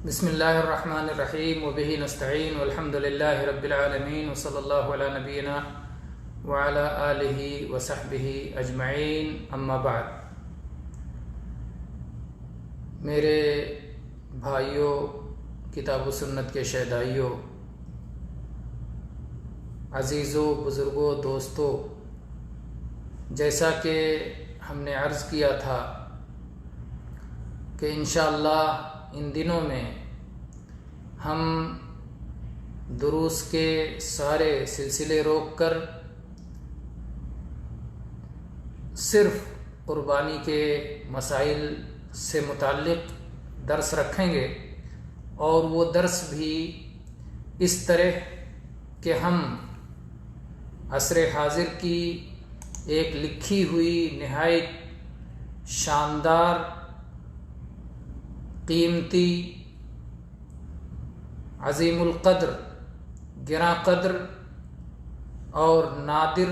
بسم اللہ الرحمن الرحیم وبہ نستعین والحمد للہ رب العالمین وصلی اللہ علی نبینا وعلی آلہ وصحبہ اجمعین اما بعد۔ میرے بھائیوں، کتاب و سنت کے شہدائیوں، عزیزوں، بزرگوں، دوستوں، جیسا کہ ہم نے عرض کیا تھا کہ انشاءاللہ ان دنوں میں ہم دروس کے سارے سلسلے روک کر صرف قربانی کے مسائل سے متعلق درس رکھیں گے، اور وہ درس بھی اس طرح کہ ہم عصر حاضر کی ایک لکھی ہوئی نہایت شاندار، قیمتی، عظیم القدر، گراں قدر اور نادر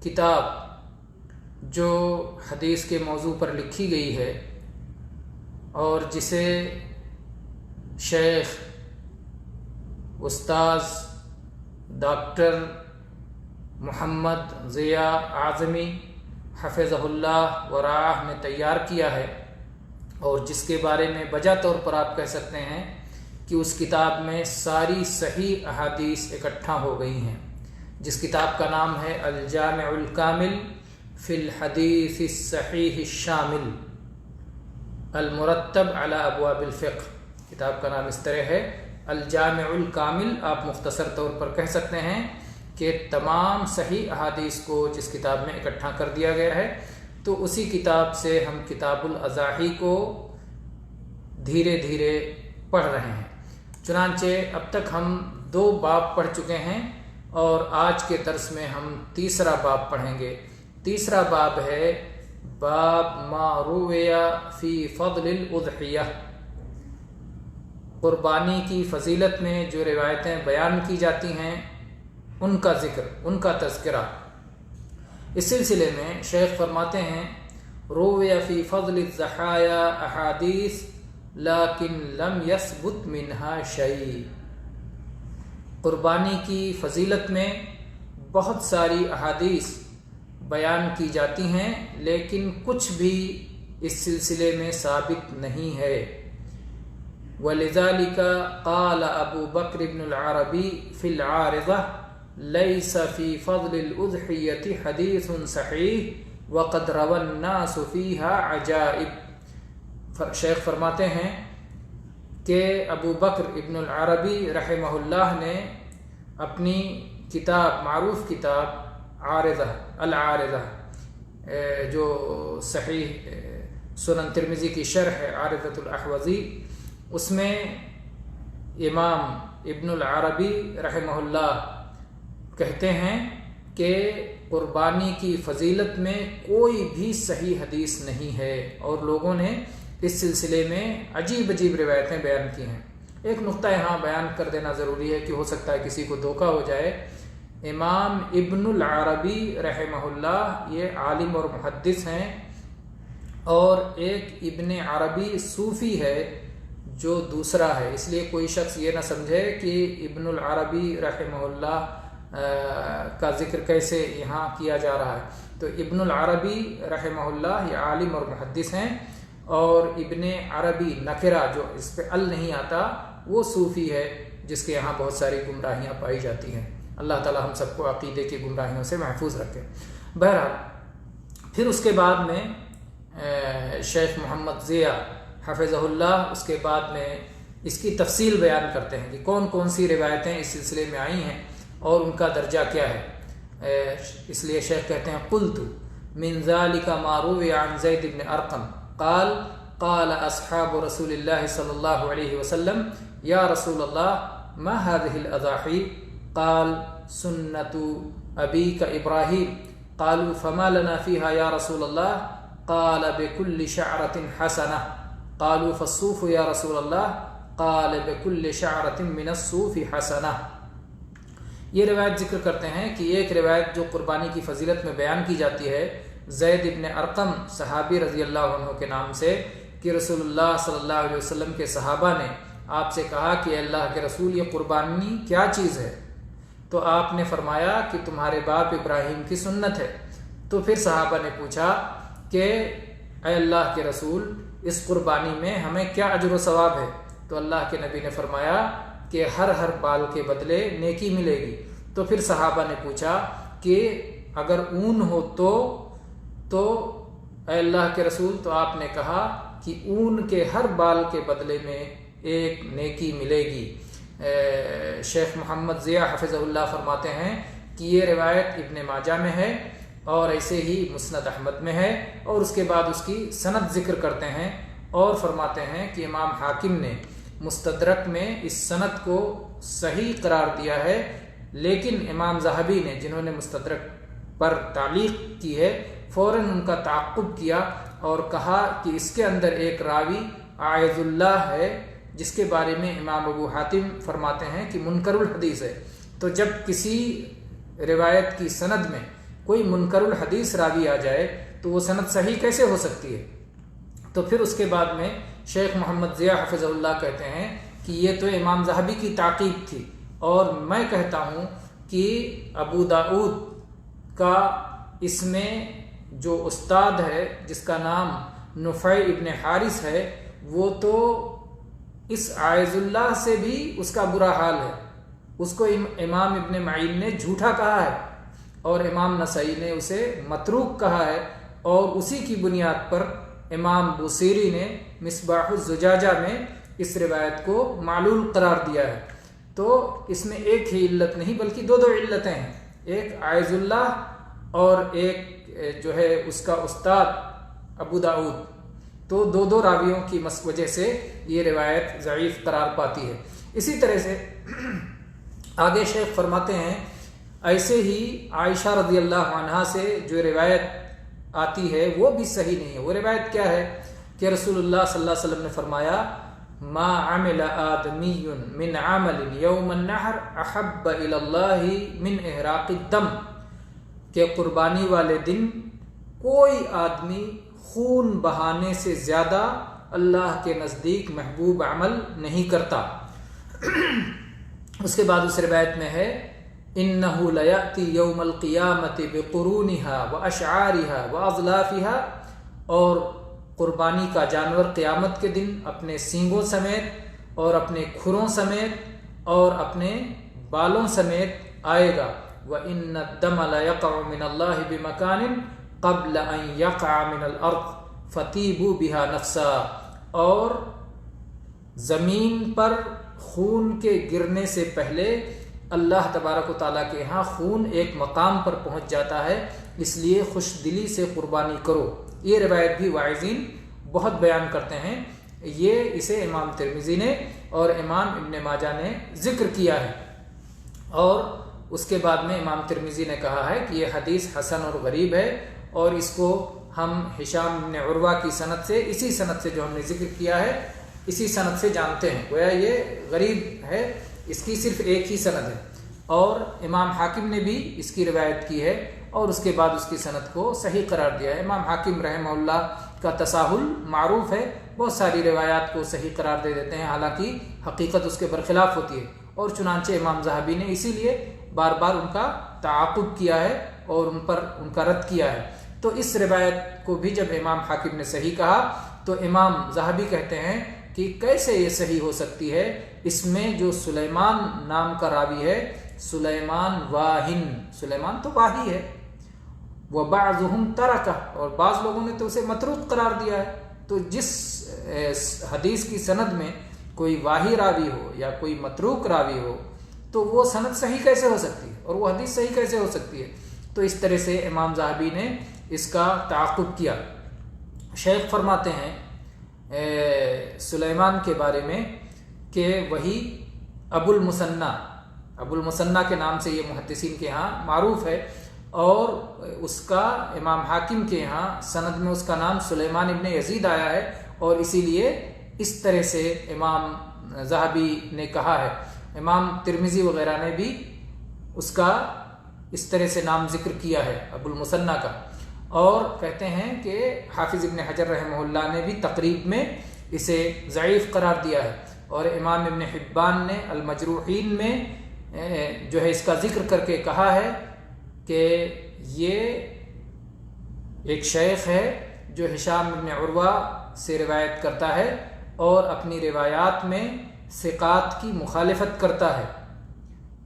کتاب جو حدیث کے موضوع پر لکھی گئی ہے، اور جسے شیخ استاذ ڈاکٹر محمد ضیاء اعظمی حفظہ اللہ ورعاہ نے تیار کیا ہے، اور جس کے بارے میں بجا طور پر آپ کہہ سکتے ہیں کہ اس کتاب میں ساری صحیح احادیث اکٹھا ہو گئی ہیں، جس کتاب کا نام ہے الجامع الکامل فی الحدیث الصحیح الشامل المرتب علی ابواب الفقہ۔ کتاب کا نام اس طرح ہے الجامع الکامل۔ آپ مختصر طور پر کہہ سکتے ہیں کہ تمام صحیح احادیث کو جس کتاب میں اکٹھا کر دیا گیا ہے، تو اسی کتاب سے ہم کتاب الاضاحی کو دھیرے دھیرے پڑھ رہے ہیں۔ چنانچہ اب تک ہم 2 باب پڑھ چکے ہیں، اور آج کے درس میں ہم تیسرا باب پڑھیں گے۔ تیسرا باب ہے باب ما روی فی فضل الاضحیہ۔ قربانی کی فضیلت میں جو روایتیں بیان کی جاتی ہیں ان کا ذکر، ان کا تذکرہ۔ اس سلسلے میں شیخ فرماتے ہیں روی فی فضل الضحایا احادیث لیکن لم یثبت منہا شیء۔ قربانی کی فضیلت میں بہت ساری احادیث بیان کی جاتی ہیں، لیکن کچھ بھی اس سلسلے میں ثابت نہیں ہے۔ ولذلک قال ابو بکر بن العربی فی العارضہ لیس فی فضل الاضحیۃ حدیث صحیح وقد روى الناس فیہا عجائب۔ شیخ فرماتے ہیں کہ ابو بکر ابن العربی رحمہ اللہ نے اپنی کتاب، معروف کتاب عارضہ، العارضہ، جو صحیح سنن ترمذی کی شرح ہے عارضۃ الاحوذی، اس میں امام ابن العربی رحمہ اللہ کہتے ہیں کہ قربانی کی فضیلت میں کوئی بھی صحیح حدیث نہیں ہے، اور لوگوں نے اس سلسلے میں عجیب عجیب روایتیں بیان کی ہیں۔ ایک نقطہ یہاں بیان کر دینا ضروری ہے کہ ہو سکتا ہے کسی کو دھوکہ ہو جائے۔ امام ابن العربی رحمہ اللہ یہ عالم اور محدث ہیں، اور ایک ابن عربی صوفی ہے جو دوسرا ہے، اس لیے کوئی شخص یہ نہ سمجھے کہ ابن العربی رحمہ اللہ کا ذکر کیسے یہاں کیا جا رہا ہے۔ تو ابن العربی رحمہ اللہ یہ عالم اور محدث ہیں، اور ابن عربی نکرہ جو اس پہ ال نہیں آتا وہ صوفی ہے، جس کے یہاں بہت ساری گمراہیاں پائی جاتی ہیں۔ اللہ تعالی ہم سب کو عقیدے کی گمراہیوں سے محفوظ رکھے۔ بہرحال پھر اس کے بعد میں شیخ محمد ضیاء حفظہ اللہ اس کے بعد میں اس کی تفصیل بیان کرتے ہیں کہ کون کون سی روایتیں اس سلسلے میں آئی ہیں اور ان کا درجہ کیا ہے۔ اس لیے شیخ کہتے ہیں قلت من ذلك ما روي عن زید بن ارقم قال قال اصحاب رسول اللہ صلی اللہ علیہ وسلم یا رسول اللہ ما هذه الاضاحی قال سنت ابیک ابراہیم قالوا فما لنا فيها یا رسول اللہ قال بكل شعرة حسنة قالوا فالصوف یا رسول اللہ قال بكل شعرة من الصوف حسنة۔ یہ روایت ذکر کرتے ہیں کہ ایک روایت جو قربانی کی فضیلت میں بیان کی جاتی ہے زید ابن ارقم صحابی رضی اللہ عنہ کے نام سے، کہ رسول اللہ صلی اللہ علیہ وسلم کے صحابہ نے آپ سے کہا کہ اللہ کے رسول یہ قربانی کیا چیز ہے؟ تو آپ نے فرمایا کہ تمہارے باپ ابراہیم کی سنت ہے۔ تو پھر صحابہ نے پوچھا کہ اے اللہ کے رسول اس قربانی میں ہمیں کیا اجر و ثواب ہے؟ تو اللہ کے نبی نے فرمایا کہ ہر بال کے بدلے نیکی ملے گی۔ تو پھر صحابہ نے پوچھا کہ اگر اون ہو تو اے اللہ کے رسول، تو آپ نے کہا کہ اون کے ہر بال کے بدلے میں ایک نیکی ملے گی۔ شیخ محمد ضیاء حفظہ اللہ فرماتے ہیں کہ یہ روایت ابن ماجہ میں ہے اور ایسے ہی مسند احمد میں ہے، اور اس کے بعد اس کی سند ذکر کرتے ہیں اور فرماتے ہیں کہ امام حاکم نے مستدرک میں اس سند کو صحیح قرار دیا ہے، لیکن امام ذہبی نے، جنہوں نے مستدرک پر تعلیق کی ہے، فوراً ان کا تعقب کیا اور کہا کہ اس کے اندر ایک راوی عائض اللہ ہے، جس کے بارے میں امام ابو حاتم فرماتے ہیں کہ منکر الحدیث ہے۔ تو جب کسی روایت کی سند میں کوئی منکر الحدیث راوی آ جائے تو وہ سند صحیح کیسے ہو سکتی ہے؟ تو پھر اس کے بعد میں شیخ محمد ضیاء حفظ اللہ کہتے ہیں کہ یہ تو امام ذہبی کی تعقیب تھی، اور میں کہتا ہوں کہ ابو داؤد کا اس میں جو استاد ہے جس کا نام نفع ابن حارث ہے، وہ تو اس عائض اللہ سے بھی اس کا برا حال ہے، اس کو امام ابن معین نے جھوٹا کہا ہے اور امام نسائی نے اسے متروک کہا ہے، اور اسی کی بنیاد پر امام بوصیری نے مصباح الزجاجہ میں اس روایت کو معلول قرار دیا ہے۔ تو اس میں ایک ہی علت نہیں بلکہ دو علتیں ہیں، ایک عائض اللہ اور ایک جو ہے اس کا استاد ابو داؤد، تو دو راویوں کی وجہ سے یہ روایت ضعیف قرار پاتی ہے۔ اسی طرح سے آگے شیخ فرماتے ہیں ایسے ہی عائشہ رضی اللہ عنہا سے جو روایت آتی ہے وہ بھی صحیح نہیں ہے۔ وہ روایت کیا ہے کہ رسول اللہ صلی اللہ علیہ وسلم نے فرمایا ما عمل آدمی من عمل یوم النحر احب الی اللہ من احراق الدم، کہ قربانی والے دن کوئی آدمی خون بہانے سے زیادہ اللہ کے نزدیک محبوب عمل نہیں کرتا۔ اس کے بعد اس روایت میں ہے انہ لیأتی یوم القیامت بقرونہا واشعارہا واضلافہا، اور قربانی کا جانور قیامت کے دن اپنے سینگوں سمیت اور اپنے کھروں سمیت اور اپنے بالوں سمیت آئے گا۔ وَإِنَّ الدَّمَ لَيَقَعُ مِنَ اللَّهِ بِمَكَانٍ قَبْلَ أَن يَقَعَ مِنَ الْأَرْضِ فَطِيبُوا بِهَا نَفْسًا، اور زمین پر خون کے گرنے سے پہلے اللہ تبارک و تعالیٰ کے ہاں خون ایک مقام پر پہنچ جاتا ہے، اس لیے خوش دلی سے قربانی کرو۔ یہ روایت بھی واعظین بہت بیان کرتے ہیں، یہ اسے امام ترمذی نے اور امام ابن ماجہ نے ذکر کیا ہے، اور اس کے بعد میں امام ترمذی نے کہا ہے کہ یہ حدیث حسن اور غریب ہے، اور اس کو ہم ہشام بن عروہ کی سند سے، اسی سند سے جو ہم نے ذکر کیا ہے، اسی سند سے جانتے ہیں، گویا یہ غریب ہے، اس کی صرف ایک ہی سند ہے، اور امام حاکم نے بھی اس کی روایت کی ہے اور اس کے بعد اس کی سند کو صحیح قرار دیا ہے۔ امام حاکم رحمہ اللہ کا تساہل معروف ہے، بہت ساری روایات کو صحیح قرار دے دیتے ہیں، حالانکہ حقیقت اس کے برخلاف ہوتی ہے، اور چنانچہ امام ذہبی نے اسی لیے بار بار ان کا تعاقب کیا ہے اور ان کا رد کیا ہے۔ تو اس روایت کو بھی جب امام حاکم نے صحیح کہا تو امام ذہبی کہتے ہیں کہ کیسے یہ صحیح ہو سکتی ہے، اس میں جو سلیمان نام کا راوی ہے، سلیمان واہن، سلیمان تو واہی ہے، وَبَعْضُهُمْ تَرَكَ، اور بعض لوگوں نے تو اسے متروک قرار دیا ہے۔ تو جس حدیث کی سند میں کوئی واہی راوی ہو یا کوئی متروک راوی ہو تو وہ سند صحیح کیسے ہو سکتی ہے اور وہ حدیث صحیح کیسے ہو سکتی ہے؟ تو اس طرح سے امام ذہبی نے اس کا تعاقب کیا۔ شیخ فرماتے ہیں سلیمان کے بارے میں کہ وہی ابو المثنی کے نام سے یہ محدثین کے ہاں معروف ہے، اور اس کا امام حاکم کے ہاں سند میں اس کا نام سلیمان ابن یزید آیا ہے، اور اسی لیے اس طرح سے امام ذہبی نے کہا ہے۔ امام ترمذی وغیرہ نے بھی اس کا اس طرح سے نام ذکر کیا ہے ابو المثنی کا، اور کہتے ہیں کہ حافظ ابن حجر رحمہ اللہ نے بھی تقریب میں اسے ضعیف قرار دیا ہے۔ اور امام ابن حبان نے المجروحین میں جو ہے اس کا ذکر کر کے کہا ہے کہ یہ ایک شیخ ہے جو ہشام ابن عروہ سے روایت کرتا ہے اور اپنی روایات میں ثقات کی مخالفت کرتا ہے،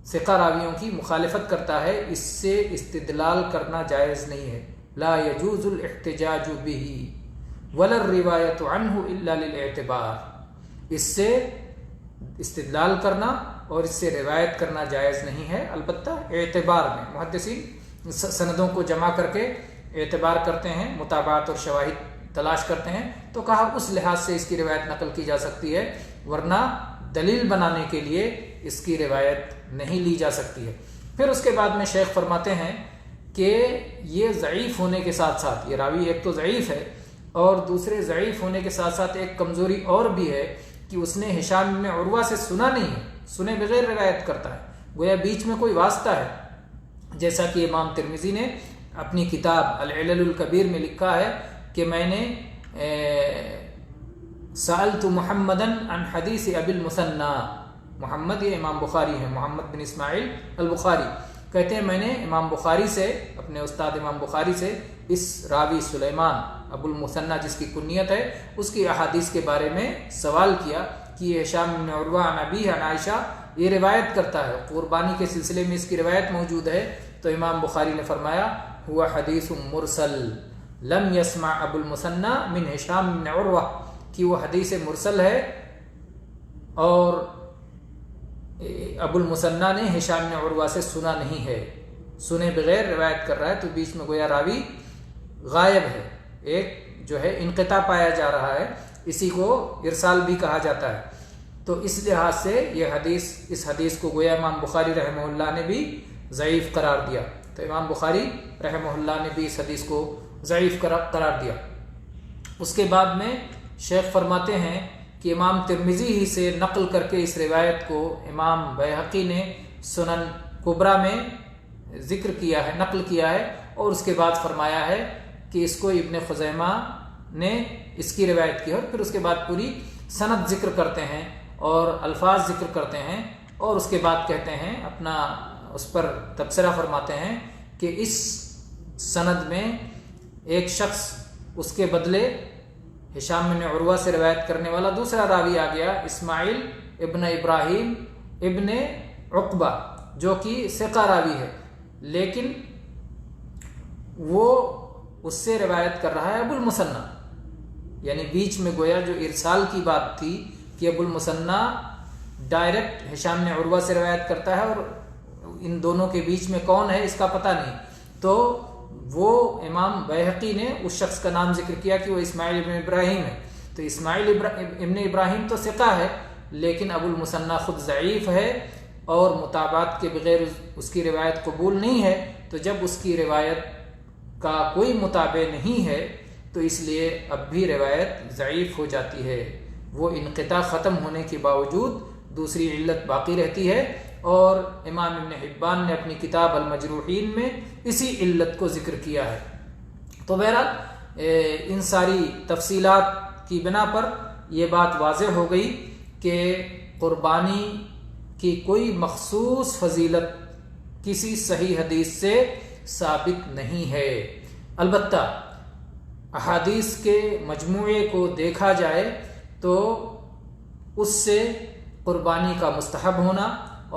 ثقہ راویوں کی مخالفت کرتا ہے، اس سے استدلال کرنا جائز نہیں ہے۔ لا يجوز الاحتجاج به ولا الروایت عنہ الا للاعتبار، اس سے استدلال کرنا اور اس سے روایت کرنا جائز نہیں ہے، البتہ اعتبار میں محدثین سندوں کو جمع کر کے اعتبار کرتے ہیں، مطابعات اور شواہد تلاش کرتے ہیں، تو کہا اس لحاظ سے اس کی روایت نقل کی جا سکتی ہے، ورنہ دلیل بنانے کے لیے اس کی روایت نہیں لی جا سکتی ہے۔ پھر اس کے بعد میں شیخ فرماتے ہیں کہ یہ ضعیف ہونے کے ساتھ ساتھ، یہ راوی ایک تو ضعیف ہے اور دوسرے ضعیف ہونے کے ساتھ ساتھ ایک کمزوری اور بھی ہے کہ اس نے ہشام بن عروہ سے سنا نہیں ہے، سنے بغیر روایت کرتا ہے، گویا بیچ میں کوئی واسطہ ہے، جیسا کہ امام ترمذی نے اپنی کتاب العلل الکبیر میں لکھا ہے کہ میں نے سألت محمدا عن حدیث ابی المثنى، محمد یہ امام بخاری ہیں، محمد بن اسماعیل البخاری کہتے ہیں میں نے امام بخاری سے، اپنے استاد امام بخاری سے اس راوی سلیمان ابو المثنى جس کی کنیت ہے اس کی احادیث کے بارے میں سوال کیا کہ یہ ہشام بن عروہ عن ابیہ عن عائشہ یہ روایت کرتا ہے، قربانی کے سلسلے میں اس کی روایت موجود ہے، تو امام بخاری نے فرمایا ہوا حدیث مرسل لم يسمع ابو المثنى من ہشام بن عروہ، کہ وہ حدیث مرسل ہے اور ابو المثنى نے ہشام بن عروہ سے سنا نہیں ہے، سنے بغیر روایت کر رہا ہے، تو بیچ میں گویا راوی غائب ہے، ایک جو ہے انقطاع پایا جا رہا ہے، اسی کو ارسال بھی کہا جاتا ہے، تو اس لحاظ سے یہ حدیث، اس حدیث کو گویا امام بخاری رحمہ اللہ نے بھی ضعیف قرار دیا، تو امام بخاری رحمہ اللہ نے بھی اس حدیث کو ضعیف قرار دیا۔ اس کے بعد میں شیخ فرماتے ہیں کہ امام ترمذی ہی سے نقل کر کے اس روایت کو امام بیہقی نے سنن کبریٰ میں ذکر کیا ہے، نقل کیا ہے، اور اس کے بعد فرمایا ہے کہ اس کو ابن خزیمہ نے اس کی روایت کی ہے، اور پھر اس کے بعد پوری سند ذکر کرتے ہیں اور الفاظ ذکر کرتے ہیں، اور اس کے بعد کہتے ہیں اپنا اس پر تبصرہ فرماتے ہیں کہ اس سند میں ایک شخص اس کے بدلے ہشام بن عروہ سے روایت کرنے والا دوسرا راوی آ گیا، اسماعیل ابن ابراہیم ابن عقبہ، جو کہ ثقہ راوی ہے، لیکن وہ اس سے روایت کر رہا ہے ابو المثنى، یعنی بیچ میں گویا جو ارسال کی بات تھی کہ ابو المثنى ڈائریکٹ ہشام بن عروہ سے روایت کرتا ہے اور ان دونوں کے بیچ میں کون ہے اس کا پتہ نہیں، تو وہ امام بیہقی نے اس شخص کا نام ذکر کیا کہ وہ اسماعیل ابن ابراہیم ہے، تو اسماعیل ابن ابراہیم تو ثقہ ہے، لیکن ابو المثنى خود ضعیف ہے اور مطابعات کے بغیر اس کی روایت قبول نہیں ہے، تو جب اس کی روایت کا کوئی متابع نہیں ہے تو اس لیے اب بھی روایت ضعیف ہو جاتی ہے، وہ انقطاع ختم ہونے کے باوجود دوسری علت باقی رہتی ہے، اور امام ابن حبان نے اپنی کتاب المجروحین میں اسی علت کو ذکر کیا ہے۔ تو بہرحال ان ساری تفصیلات کی بنا پر یہ بات واضح ہو گئی کہ قربانی کی کوئی مخصوص فضیلت کسی صحیح حدیث سے ثابت نہیں ہے، البتہ احادیث کے مجموعے کو دیکھا جائے تو اس سے قربانی کا مستحب ہونا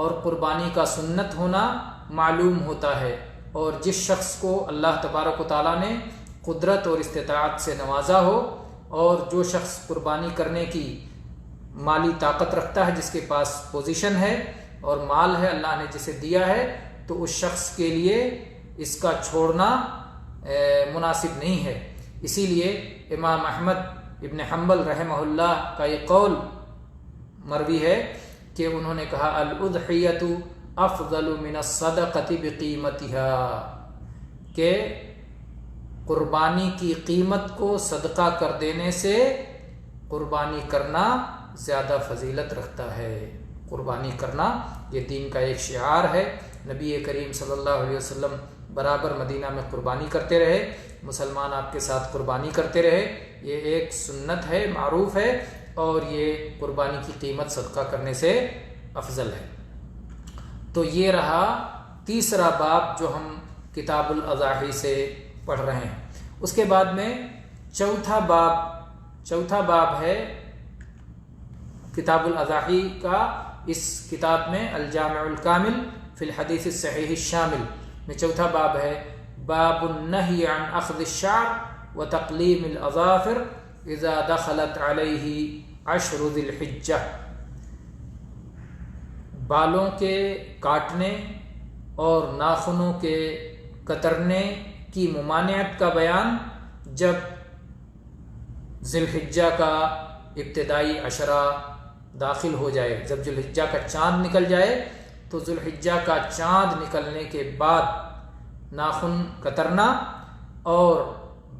اور قربانی کا سنت ہونا معلوم ہوتا ہے، اور جس شخص کو اللہ تبارک و تعالیٰ نے قدرت اور استطاعت سے نوازا ہو، اور جو شخص قربانی کرنے کی مالی طاقت رکھتا ہے، جس کے پاس پوزیشن ہے اور مال ہے اللہ نے جسے دیا ہے، تو اس شخص کے لیے اس کا چھوڑنا مناسب نہیں ہے۔ اسی لیے امام احمد ابن حنبل رحمہ اللہ کا یہ قول مروی ہے کہ انہوں نے کہا الاضحیۃ افضل من الصدقۃ بقیمتها، کہ قربانی کی قیمت کو صدقہ کر دینے سے قربانی کرنا زیادہ فضیلت رکھتا ہے۔ قربانی کرنا یہ دین کا ایک شعار ہے، نبی کریم صلی اللہ علیہ وسلم برابر مدینہ میں قربانی کرتے رہے، مسلمان آپ کے ساتھ قربانی کرتے رہے، یہ ایک سنت ہے، معروف ہے، اور یہ قربانی کی قیمت صدقہ کرنے سے افضل ہے۔ تو یہ رہا تیسرا باب جو ہم کتاب الاضاحی سے پڑھ رہے ہیں۔ اس کے بعد میں چوتھا باب ہے کتاب الاضاحی کا، اس کتاب میں الجامع الکامل فی الحدیث الصحیح الشامل میں چوتھا باب ہے، باب النہی عن اخذ الشعر وتقلیم الاظافر اذا دخلت علیہ عشر ذی الحجہ، بالوں کے کاٹنے اور ناخنوں کے کترنے کی ممانعت کا بیان جب ذی الحجہ کا ابتدائی عشرہ داخل ہو جائے، جب ذی الحجہ کا چاند نکل جائے تو ذی الحجہ کا چاند نکلنے کے بعد ناخن کترنا اور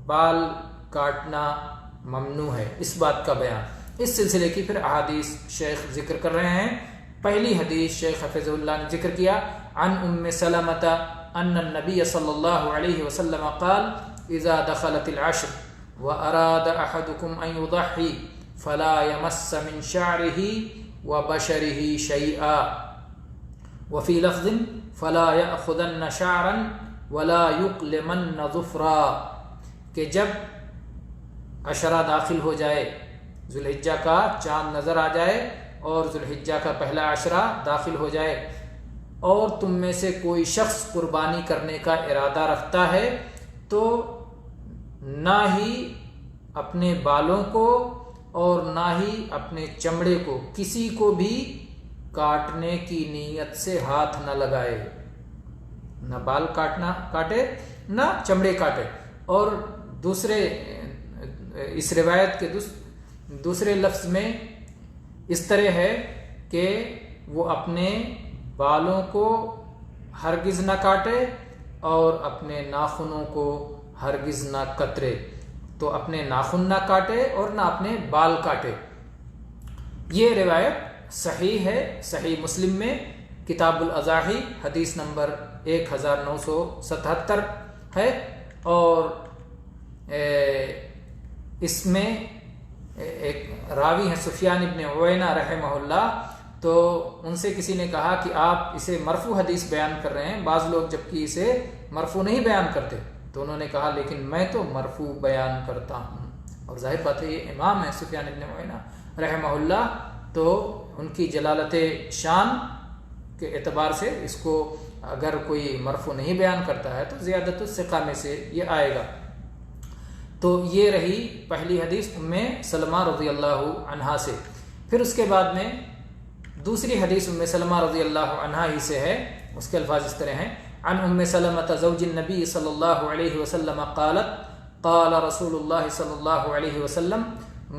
بال کاٹنا ممنوع ہے، اس بات کا بیان۔ اس سلسلے کی پھر احادیث شیخ ذکر کر رہے ہیں۔ پہلی حدیث شیخ حفظ اللہ نے ذکر کیا، عن ام سلمۃ ان النبی صلی اللہ علیہ وسلم قال اذا دخلت العشر واراد احدكم ان يضحي فلا يمس من شعره وبشره شيئا وفي لفظ فلا يأخذن شعرا ولا يقلمن ظفرا، کہ جب عشرہ داخل ہو جائے، ذی الحجہ کا چاند نظر آ جائے اور ذی الحجہ کا پہلا عشرہ داخل ہو جائے اور تم میں سے کوئی شخص قربانی کرنے کا ارادہ رکھتا ہے تو نہ ہی اپنے بالوں کو اور نہ ہی اپنے چمڑے کو، کسی کو بھی کاٹنے کی نیت سے ہاتھ نہ لگائے، نہ بال کاٹے نہ چمڑے کاٹے۔ اور دوسرے اس روایت کے دوسرے لفظ میں اس طرح ہے کہ وہ اپنے بالوں کو ہرگز نہ کاٹے اور اپنے ناخنوں کو ہرگز نہ کترے، تو اپنے ناخن نہ کاٹے اور نہ اپنے بال کاٹے۔ یہ روایت صحیح ہے، صحیح مسلم میں کتاب الاضاحی حدیث نمبر 1977 ہے، اور اس میں ایک راوی ہیں سفیان ابن عوینہ رحمہ اللہ، تو ان سے کسی نے کہا کہ آپ اسے مرفوع حدیث بیان کر رہے ہیں، بعض لوگ جبکہ اسے مرفوع نہیں بیان کرتے، تو انہوں نے کہا لیکن میں تو مرفوع بیان کرتا ہوں، اور ظاہر بات ہے یہ امام ہے سفیان ابن عوینہ رحمہ اللہ، تو ان کی جلالت شان کے اعتبار سے اس کو اگر کوئی مرفوع نہیں بیان کرتا ہے تو زیادت الثقہ میں سے یہ آئے گا۔ تو یہ رہی پہلی حدیث ام سلمہ رضی اللہ عنہا سے۔ پھر اس کے بعد میں دوسری حدیث ام سلمہ رضی اللہ عنہا ہی سے ہے، اس کے الفاظ اس طرح ہیں، عن ام سلمة زوج النبی صلی اللہ علیہ وسلم قالت قال رسول اللہ صلی اللہ علیہ وسلم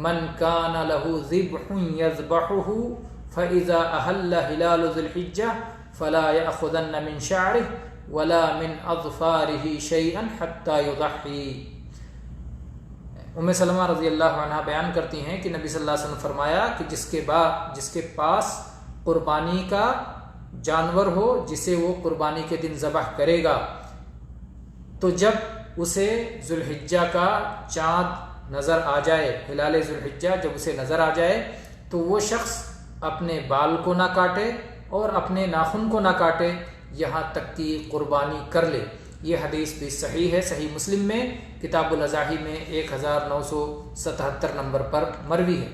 من كان له ذبح يذبحه فإذا أهل هلال ذي الحجة فلا يأخذن من شعره ولا من أظفاره شيئا حتى يضحي۔ ام سلمہ رضی اللہ عنہ بیان کرتی ہیں کہ نبی صلی اللہ علیہ وسلم فرمایا کہ جس کے پاس قربانی کا جانور ہو جسے وہ قربانی کے دن ذبح کرے گا، تو جب اسے ذی الحجہ کا چاند نظر آ جائے، ہلال ذی الحجہ جب اسے نظر آ جائے تو وہ شخص اپنے بال کو نہ کاٹے اور اپنے ناخن کو نہ کاٹے یہاں تک کہ قربانی کر لے۔ یہ حدیث بھی صحیح ہے، صحیح مسلم میں کتاب الاضاحی میں 1977 نمبر پر مروی ہے۔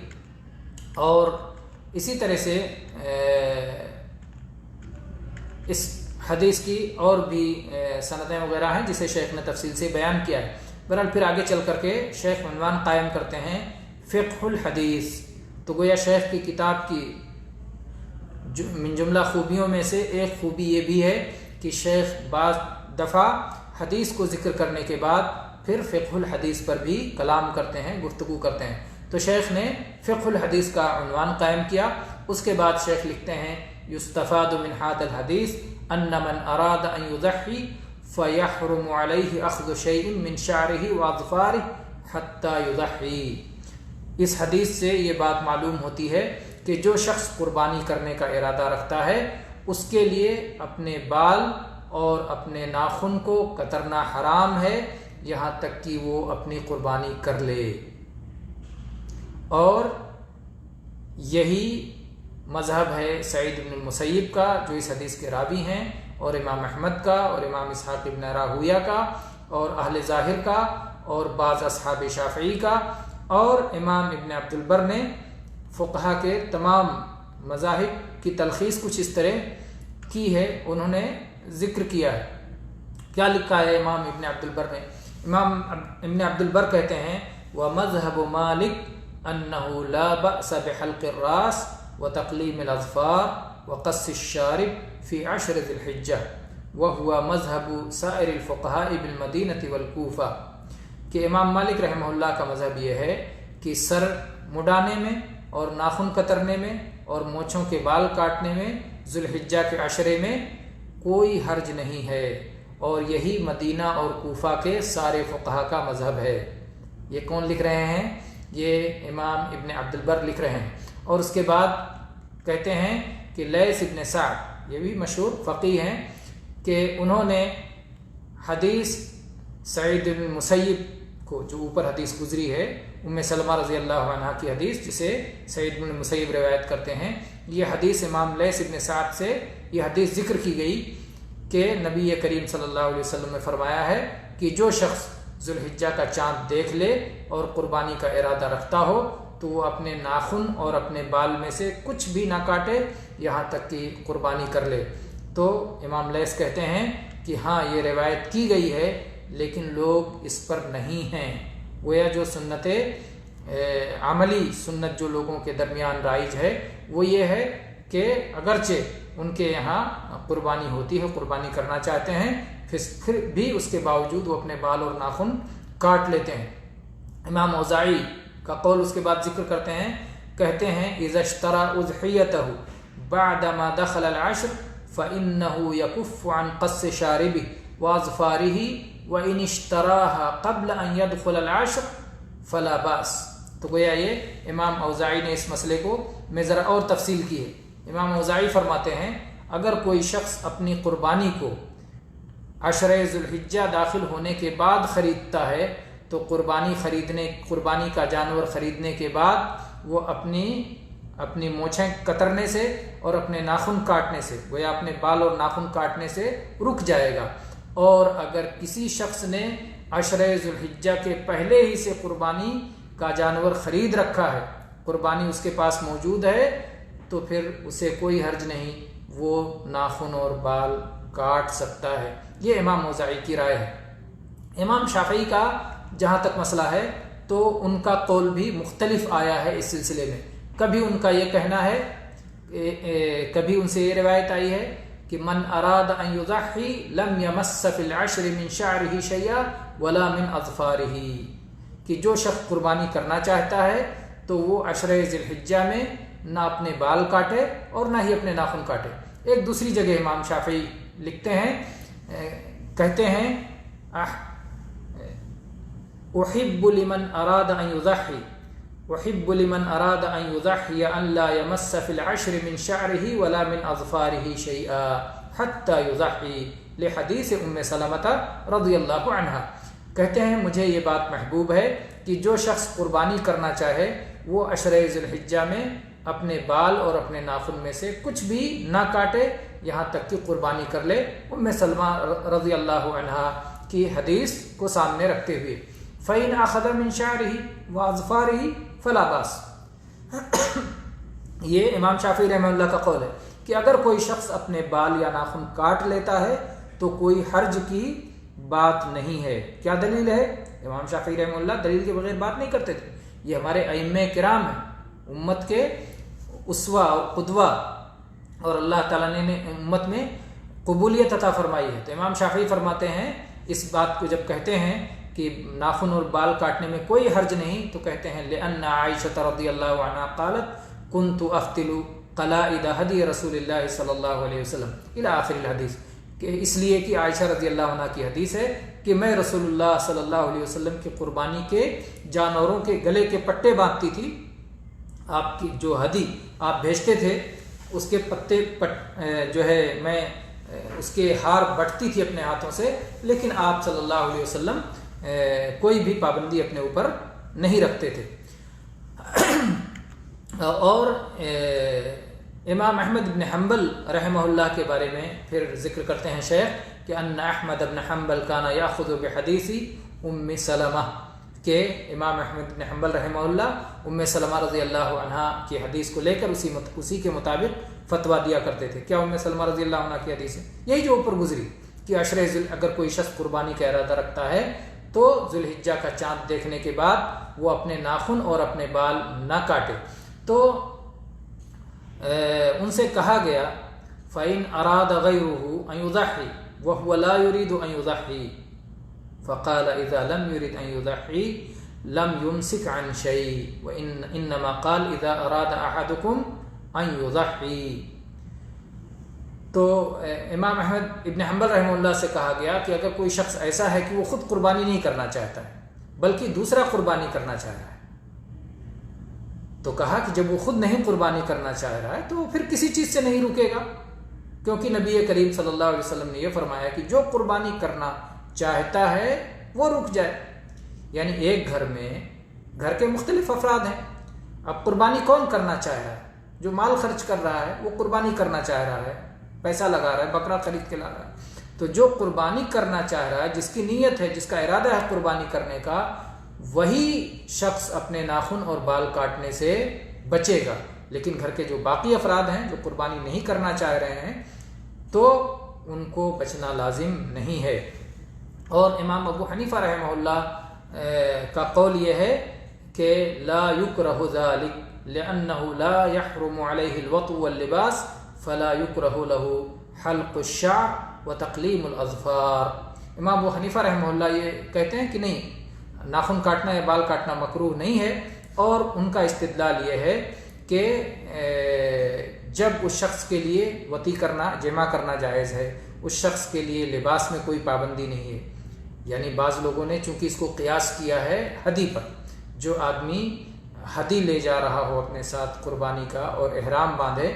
اور اسی طرح سے اس حدیث کی اور بھی سندیں وغیرہ ہیں جسے شیخ نے تفصیل سے بیان کیا ہے۔ بہرحال پھر آگے چل کر کے شیخ عنوان قائم کرتے ہیں فقہ الحدیث، تو گویا شیخ کی کتاب کی من جملہ خوبیوں میں سے ایک خوبی یہ بھی ہے کہ شیخ بعض دفعہ حدیث کو ذکر کرنے کے بعد پھر فقہ الحدیث پر بھی کلام کرتے ہیں، گفتگو کرتے ہیں۔ تو شیخ نے فقہ الحدیث کا عنوان قائم کیا، اس کے بعد شیخ لکھتے ہیں یستفاد من هذا الحدیث ان من اراد ان يضحي فيحرم عليه اخذ شيء من شعره واظفاره حتى يضحي۔ اس حدیث سے یہ بات معلوم ہوتی ہے کہ جو شخص قربانی کرنے کا ارادہ رکھتا ہے اس کے لیے اپنے بال اور اپنے ناخن کو کترنا حرام ہے یہاں تک کہ وہ اپنی قربانی کر لے، اور یہی مذہب ہے سعید بن المسیب کا جو اس حدیث کے راوی ہیں، اور امام احمد کا، اور امام اسحاق بن راہویہ کا، اور اہل ظاہر کا، اور بعض اصحاب شافعی کا، اور امام ابن عبد البر نے فقہا کے تمام مذاہب کی تلخیص کچھ اس طرح کی ہے، انہوں نے ذکر کیا ہے۔ کیا لکھا ہے امام ابن عبد البر نے؟ امام ابن عبد البر کہتے ہیں وَمَذْهَبُ مَالِكَ أَنَّهُ لَا بَأْسَ بِحَلْقِ الرَّاسِ وَتَقْلِيمِ الْأَظْفَارِ وَقَصِّ الشَّارِبِ فِي عَشْرِ ذِي الْحِجَّةِ وَهُوَ مَذْهَبُ سَائِرِ الْفُقَهَاءِ بِالْمَدِينَةِ وَالْكُوفَةِ کہ امام مالک رحمہ اللہ کا مذہب یہ ہے کہ سر مڈانے میں اور ناخن کترنے میں اور مونچھوں کے بال کاٹنے میں ذو الحجہ کے عشرے میں کوئی حرج نہیں ہے، اور یہی مدینہ اور کوفہ کے سارے فقہا کا مذہب ہے۔ یہ کون لکھ رہے ہیں؟ یہ امام ابن عبد البر لکھ رہے ہیں۔ اور اس کے بعد کہتے ہیں کہ لیث ابن سعد، یہ بھی مشہور فقیہ ہیں، کہ انہوں نے حدیث سعید بن المسیب کو، جو اوپر حدیث گزری ہے ام سلمہ رضی اللہ عنہ کی حدیث جسے سعید بن المسیب روایت کرتے ہیں، یہ حدیث امام لیث ابن سعد سے یہ حدیث ذکر کی گئی کہ نبی کریم صلی اللہ علیہ وسلم نے فرمایا ہے کہ جو شخص ذو الحجہ کا چاند دیکھ لے اور قربانی کا ارادہ رکھتا ہو تو وہ اپنے ناخن اور اپنے بال میں سے کچھ بھی نہ کاٹے یہاں تک کہ قربانی کر لے۔ تو امام لیث کہتے ہیں کہ ہاں یہ روایت کی گئی ہے لیکن لوگ اس پر نہیں ہیں، گویا جو سنت عملی سنت جو لوگوں کے درمیان رائج ہے وہ یہ ہے کہ اگرچہ ان کے یہاں قربانی ہوتی ہے، قربانی کرنا چاہتے ہیں، پھر بھی اس کے باوجود وہ اپنے بال اور ناخن کاٹ لیتے ہیں۔ امام اوزاعی کا قول اس کے بعد ذکر کرتے ہیں، کہتے ہیں اذا اشترى اضحیته بعدما دخل العشر فانه يكف عن قص شاربه واظفاره وان اشتراها قبل ان يدخل العشر فلا باس۔ تو گویا یہ امام اوزاعی نے اس مسئلے کو میں ذرا اور تفصیل کی ہے۔ امام اوزاعی فرماتے ہیں اگر کوئی شخص اپنی قربانی کو عشرہ ذو الحجہ داخل ہونے کے بعد خریدتا ہے تو قربانی کا جانور خریدنے کے بعد وہ اپنی مونچھیں کترنے سے اور اپنے ناخن کاٹنے سے، گویا اپنے بال اور ناخن کاٹنے سے رک جائے گا۔ اور اگر کسی شخص نے عشرہ ذو الحجہ کے پہلے ہی سے قربانی کا جانور خرید رکھا ہے، قربانی اس کے پاس موجود ہے، تو پھر اسے کوئی حرج نہیں، وہ ناخن اور بال کاٹ سکتا ہے۔ یہ امام اوزاعی کی رائے ہے۔ امام شافعی کا جہاں تک مسئلہ ہے تو ان کا قول بھی مختلف آیا ہے اس سلسلے میں۔ کبھی ان کا یہ کہنا ہے، کبھی ان سے یہ روایت آئی ہے کہ من اراد ان یضحی لم یمس فی العشر من شعرہ شیئا ولا من اظفارہ، کہ جو شخص قربانی کرنا چاہتا ہے تو وہ عشرہ ذی الحجہ میں نہ اپنے بال کاٹے اور نہ ہی اپنے ناخن کاٹے۔ ایک دوسری جگہ امام شافعی لکھتے ہیں، کہتے ہیں احب لمن اراد ان یضحی احب لمن اراد ان یضحی ان لا یمس فی العشر من شعرہ ولا من اظفارہ شیئا حتی یضحی لحدیث ام سلمہ رضی اللہ عنہا۔ کہتے ہیں مجھے یہ بات محبوب ہے کہ جو شخص قربانی کرنا چاہے وہ عشرہ ذی الحجہ میں اپنے بال اور اپنے ناخن میں سے کچھ بھی نہ کاٹے یہاں تک کہ قربانی کر لے، ام سلمہ رضی اللہ عنہا کی حدیث کو سامنے رکھتے ہوئے۔ فَإِنْ أَخَذَ مِنْ شَعْرِهِ وَأَظْفَارِهِ فَلَا بَأْسَ۔ یہ امام شافعی رحمہ اللہ کا قول ہے کہ اگر کوئی شخص اپنے بال یا ناخن کاٹ لیتا ہے تو کوئی حرج کی بات نہیں ہے۔ کیا دلیل ہے؟ امام شافعی رحمہ اللہ دلیل کے بغیر بات نہیں کرتے تھے، یہ ہمارے ائمہ کرام ہیں، امت کے اسوہ اور قدوہ، اور اللہ تعالیٰ نے امت میں قبولیت عطا فرمائی ہے۔ تو امام شافعی فرماتے ہیں اس بات کو جب کہتے ہیں کہ ناخن اور بال کاٹنے میں کوئی حرج نہیں، تو کہتے ہیں لأن عائشہ رضی اللہ عنہا قالت كنت افتل قلائد ہدی رسول اللہ صلی اللہ علیہ وسلم الی آخر الحدیث، کہ اس لیے کہ عائشہ رضی اللہ عنہ کی حدیث ہے کہ میں رسول اللہ صلی اللہ علیہ وسلم کی قربانی کے جانوروں کے گلے کے پٹے باندھتی تھی، آپ کی جو ہدی آپ بھیجتے تھے اس کے پتے جو ہے میں اس کے ہار بٹتی تھی اپنے ہاتھوں سے، لیکن آپ صلی اللہ علیہ وسلم کوئی بھی پابندی اپنے اوپر نہیں رکھتے تھے۔ اور امام احمد بن حنبل رحمہ اللہ کے بارے میں پھر ذکر کرتے ہیں شیخ کہ ان احمد بن حنبل کان یاخذ بحدیث ام سلمہ، کہ امام احمد بن حنبل رحمہ اللہ ام سلمہ رضی اللہ عنہا کی حدیث کو لے کر اسی کے مطابق فتویٰ دیا کرتے تھے۔ کیا ام سلمہ رضی اللہ عنہا کی حدیث ہے؟ یہی جو اوپر گزری کہ اگر کوئی شخص قربانی کا ارادہ رکھتا ہے تو ذوالحجہ کا چاند دیکھنے کے بعد وہ اپنے ناخن اور اپنے بال نہ کاٹے۔ تو ان سے کہا گیا فَإِنْ أَرَادَ غَيْرُهُ أَنْ يُضَحِّي وَهُوَ لَا يُرِيدُ أَنْ يُضَحِّي فَقَالَ إِذَا لَمْ يُرِدْ أَنْ يُضَحِّي لَمْ يُمْسِكْ عَنْ شَيْءٍ وَإِنَّمَا قَالَ إِذَا أَرَادَ أَحَدُكُمْ أَنْ يُضَحِّي۔ تو امام احمد ابن حنبل رحمہ اللہ سے کہا گیا کہ اگر کوئی شخص ایسا ہے کہ وہ خود قربانی نہیں کرنا چاہتا ہے بلکہ دوسرا قربانی کرنا چاہ رہا ہے، تو کہا کہ جب وہ خود نہیں قربانی کرنا چاہ رہا ہے تو پھر کسی چیز سے نہیں رکے گا، کیونکہ نبی کریم صلی اللہ علیہ وسلم نے یہ فرمایا کہ جو قربانی کرنا چاہتا ہے وہ رک جائے۔ یعنی ایک گھر میں گھر کے مختلف افراد ہیں، اب قربانی کون کرنا چاہ رہا ہے؟ جو مال خرچ کر رہا ہے وہ قربانی کرنا چاہ رہا ہے، پیسہ لگا رہا ہے، بکرا خرید کے لا رہا ہے۔ تو جو قربانی کرنا چاہ رہا ہے، جس کی نیت ہے، جس کا ارادہ ہے قربانی کرنے کا، وہی شخص اپنے ناخن اور بال کاٹنے سے بچے گا۔ لیکن گھر کے جو باقی افراد ہیں جو قربانی نہیں کرنا چاہ رہے ہیں تو ان کو بچنا لازم نہیں ہے۔ اور امام ابو حنیفہ رحمہ اللہ کا قول یہ ہے کہ لا یکرہ ذلک لأنہ لا یحرم علیہ الوطء واللباس فلا یکرہ لہ حلق الشعر وتقلیم الاظفار۔ امام ابو حنیفہ رحمہ اللہ یہ کہتے ہیں کہ نہیں، ناخن کاٹنا یا بال کاٹنا مکروہ نہیں ہے، اور ان کا استدلال یہ ہے کہ جب اس شخص کے لیے وطی کرنا، جمع کرنا جائز ہے، اس شخص کے لیے لباس میں کوئی پابندی نہیں ہے۔ یعنی بعض لوگوں نے چونکہ اس کو قیاس کیا ہے ہدی پر، جو آدمی ہدی لے جا رہا ہو اپنے ساتھ قربانی کا اور احرام باندھے،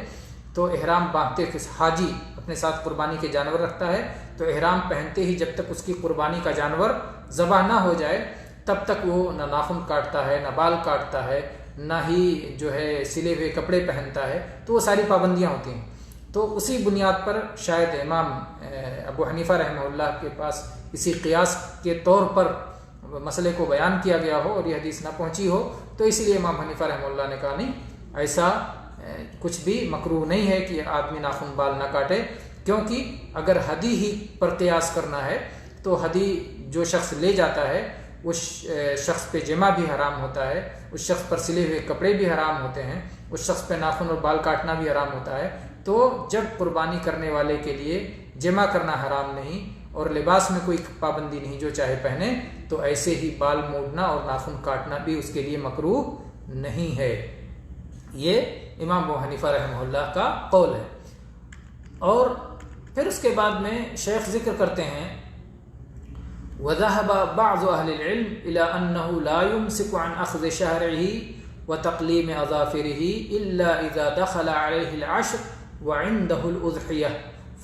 تو احرام باندھتے حاجی اپنے ساتھ قربانی کے جانور رکھتا ہے، تو احرام پہنتے ہی جب تک اس کی قربانی کا جانور ذبح نہ ہو جائے تب تک وہ نہ ناخن کاٹتا ہے، نہ بال کاٹتا ہے، نہ ہی جو ہے سلے ہوئے کپڑے پہنتا ہے، تو وہ ساری پابندیاں ہوتی ہیں۔ تو اسی بنیاد پر شاید امام ابو حنیفہ رحمہ اللہ کے پاس اسی قیاس کے طور پر مسئلے کو بیان کیا گیا ہو اور یہ حدیث نہ پہنچی ہو، تو اس لیے امام حنیفہ رحمہ اللہ نے کہا نہیں، ایسا کچھ بھی مکروہ نہیں ہے کہ آدمی ناخن بال نہ کاٹے، کیونکہ اگر ہدی ہی پر قیاس کرنا ہے تو ہدی جو شخص لے جاتا ہے اس شخص پہ جمع بھی حرام ہوتا ہے، اس شخص پر سلے ہوئے کپڑے بھی حرام ہوتے ہیں، اس شخص پہ ناخن اور بال کاٹنا بھی حرام ہوتا ہے۔ تو جب قربانی کرنے والے کے لیے جمع کرنا حرام نہیں اور لباس میں کوئی پابندی نہیں، جو چاہے پہنے، تو ایسے ہی بال موڑنا اور ناخن کاٹنا بھی اس کے لیے مکروہ نہیں ہے۔ یہ امام ابو حنیفہ رحمہ اللہ کا قول ہے۔ اور پھر اس کے بعد میں شیخ ذکر کرتے ہیں وَذَهَبَ بَعْضُ أَهْلِ الْعِلْمِ إِلَىٰ أَنَّهُ لَا يُمْسِكُ عَنْ أَخْذِ شَهْرِهِ وَتَقْلِيمِ أَظَافِرِهِ إِلَّا إِذَا دَخَلَ عَلَيْهِ الْعَشْرُ وَعِنْدَهُ الْأُضْحِيَةُ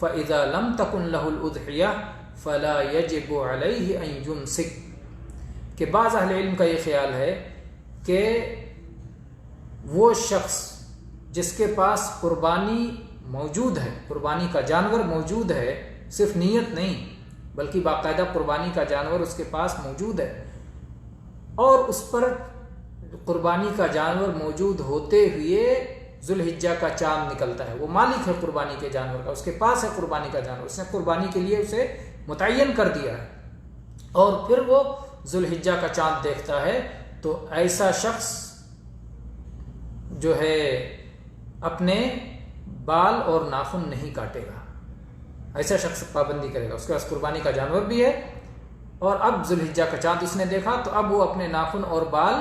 فَإِذَا لَمْ تَكُنْ لَهُ الْأُضْحِيَةُ فَلَا يَجِبُ عَلَيْهِ أَنْ يُمْسِكَ۔ کہ بعض اہل علم کا یہ خیال ہے کہ وہ شخص جس کے پاس قربانی موجود ہے، قربانی کا جانور موجود ہے، صرف نیت نہیں بلکہ باقاعدہ قربانی کا جانور اس کے پاس موجود ہے، اور اس پر قربانی کا جانور موجود ہوتے ہوئے ذوالحجہ کا چاند نکلتا ہے، وہ مالک ہے قربانی کے جانور کا، اس کے پاس ہے قربانی کا جانور، اس نے قربانی کے لیے اسے متعین کر دیا ہے، اور پھر وہ ذوالحجہ کا چاند دیکھتا ہے، تو ایسا شخص جو ہے اپنے بال اور ناخن نہیں کاٹے گا، ایسا شخص پابندی کرے گا، اس کے پاس قربانی کا جانور بھی ہے اور اب ذوالحجہ کا چاند اس نے دیکھا تو اب وہ اپنے ناخن اور بال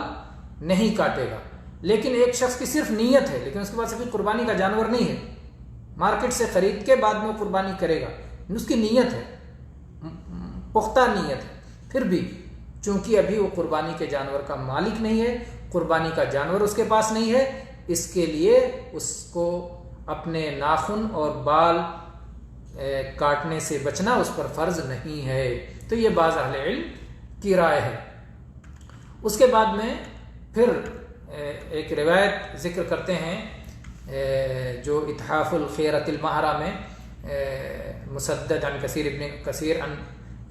نہیں کاٹے گا۔ لیکن ایک شخص کی صرف نیت ہے، لیکن اس کے پاس ابھی قربانی کا جانور نہیں ہے، مارکیٹ سے خرید کے بعد میں وہ قربانی کرے گا، اس کی نیت ہے، پختہ نیت ہے، پھر بھی چونکہ ابھی وہ قربانی کے جانور کا مالک نہیں ہے، قربانی کا جانور اس کے پاس نہیں ہے، اس کے لیے اس کو اپنے ناخن اور بال کاٹنے سے بچنا اس پر فرض نہیں ہے۔ تو یہ بعض اہل علم کی رائے ہے۔ اس کے بعد میں پھر ایک روایت ذکر کرتے ہیں جو اتحاف الخیرۃ المہرہ میں مسدد عن کثیر ابن کثیر عن،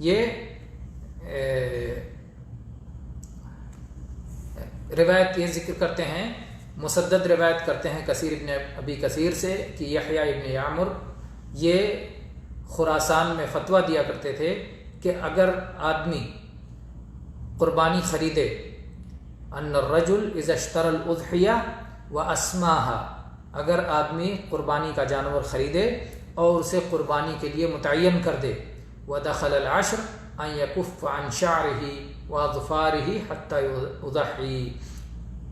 یہ روایت یہ ذکر کرتے ہیں، مسدد روایت کرتے ہیں کثیر ابن ابی کثیر سے کہ یحییٰ ابن یعمر یہ خراسان میں فتویٰ دیا کرتے تھے کہ اگر آدمی قربانی خریدے، ان الرجل اذا اشترى الاضحیہ واسماها، اگر آدمی قربانی کا جانور خریدے اور اسے قربانی کے لیے متعین کر دے، ودخل العشر ان یکف عن شعرہ واظفارہ حتی یضحی،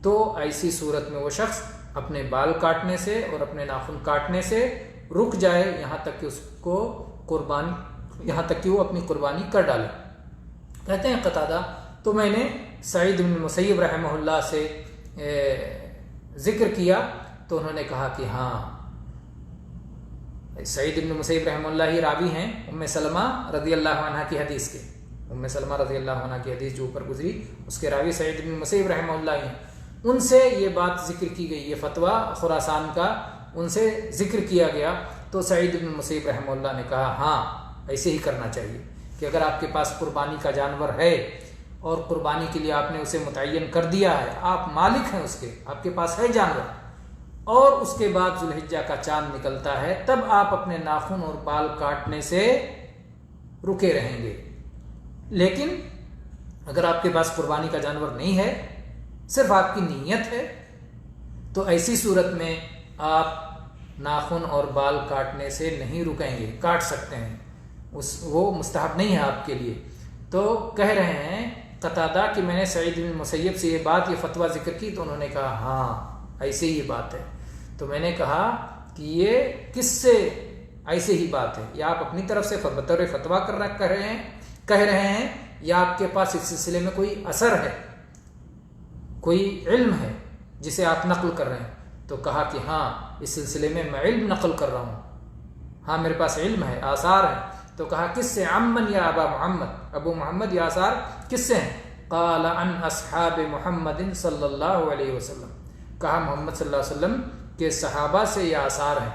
تو ایسی صورت میں وہ شخص اپنے بال کاٹنے سے اور اپنے ناخن کاٹنے سے رک جائے یہاں تک کہ اس کو یہاں تک کہ وہ اپنی قربانی کر ڈالے۔ کہتے ہیں قتادہ تو میں نے سعید بن مسیب رحمہ اللہ سے ذکر کیا تو انہوں نے کہا کہ ہاں، سعید بن مسیب رحمہ اللہ ہی راوی ہیں ام سلمہ رضی اللہ عنہ کی حدیث کے، ام سلمہ رضی اللہ عنہ کی حدیث جو اوپر گزری اس کے راوی سعید بن مسیب رحمہ اللہ ہیں، ان سے یہ بات ذکر کی گئی، یہ فتویٰ خراسان کا ان سے ذکر کیا گیا، تو سعید بن مسیب رحمہ اللہ نے کہا ہاں ایسے ہی کرنا چاہیے کہ اگر آپ کے پاس قربانی کا جانور ہے اور قربانی کے لیے آپ نے اسے متعین کر دیا ہے، آپ مالک ہیں اس کے، آپ کے پاس ہے جانور، اور اس کے بعد ذو الحجہ کا چاند نکلتا ہے، تب آپ اپنے ناخن اور بال کاٹنے سے رکے رہیں گے۔ لیکن اگر آپ کے پاس قربانی کا جانور نہیں ہے، صرف آپ کی نیت ہے، تو ایسی صورت میں آپ ناخن اور بال کاٹنے سے نہیں رکیں گے، کاٹ سکتے ہیں، وہ مستحب نہیں ہے آپ کے لیے۔ تو کہہ رہے ہیں قتادہ کہ میں نے سعید بن مسیب سے یہ بات، یہ فتویٰ ذکر کی تو انہوں نے کہا ہاں ایسے ہی بات ہے۔ تو میں نے کہا کہ یہ کس سے ایسے ہی بات ہے، یا آپ اپنی طرف سے بطور فتویٰ کہہ رہے ہیں، یا آپ کے پاس اس سلسلے میں کوئی اثر ہے، کوئی علم ہے جسے آپ نقل کر رہے ہیں؟ تو کہا کہ ہاں اس سلسلے میں میں علم نقل کر رہا ہوں، ہاں میرے پاس علم ہے، آثار ہے۔ تو کہا کس سے؟ عمن یا ابا محمد، ابو محمد یہ آثار کس سے ہیں؟ قال عن اصحاب محمد صلی اللہ علیہ وسلم، کہا محمد صلی اللہ علیہ وسلم کے صحابہ سے یہ آثار ہیں۔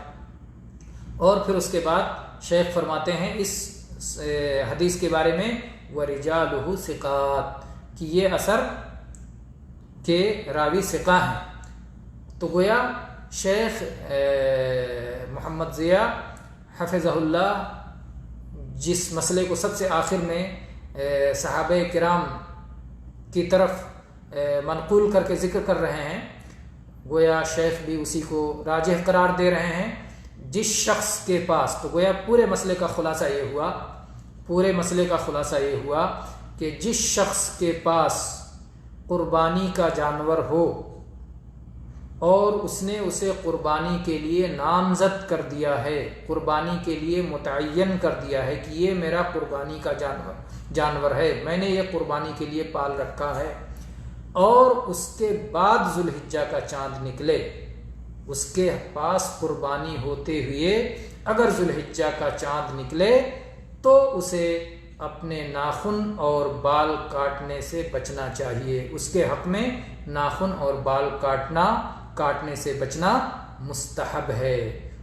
اور پھر اس کے بعد شیخ فرماتے ہیں اس حدیث کے بارے میں وَرِجَالُهُ ثِقَاتٌ، کہ یہ اثر کے راوی ثقہ ہیں۔ تو گویا شیخ محمد ضیاء حفظہ اللہ جس مسئلے کو سب سے آخر میں صحابہ کرام کی طرف منقول کر کے ذکر کر رہے ہیں، گویا شیخ بھی اسی کو راجح قرار دے رہے ہیں۔ جس شخص کے پاس، تو گویا پورے مسئلے کا خلاصہ یہ ہوا کہ جس شخص کے پاس قربانی کا جانور ہو اور اس نے اسے قربانی کے لیے نامزد کر دیا ہے، قربانی کے لیے متعین کر دیا ہے کہ یہ میرا قربانی کا جانور ہے، میں نے یہ قربانی کے لیے پال رکھا ہے، اور اس کے بعد ذو الحجہ کا چاند نکلے، اس کے پاس قربانی ہوتے ہوئے اگر ذو الحجہ کا چاند نکلے تو اسے اپنے ناخن اور بال کاٹنے سے بچنا چاہیے، اس کے حق میں ناخن اور بال کاٹنے سے بچنا مستحب ہے۔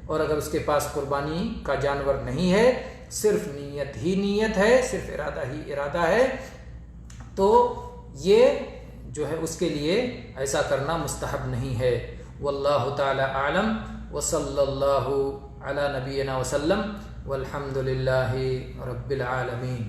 اور اگر اس کے پاس قربانی کا جانور نہیں ہے، صرف نیت ہے، صرف ارادہ ہے، تو یہ جو ہے اس کے لیے ایسا کرنا مستحب نہیں ہے۔ واللہ تعالی اعلم، وصلی اللہ علی نبینا وسلم، والحمد للہ رب العالمین۔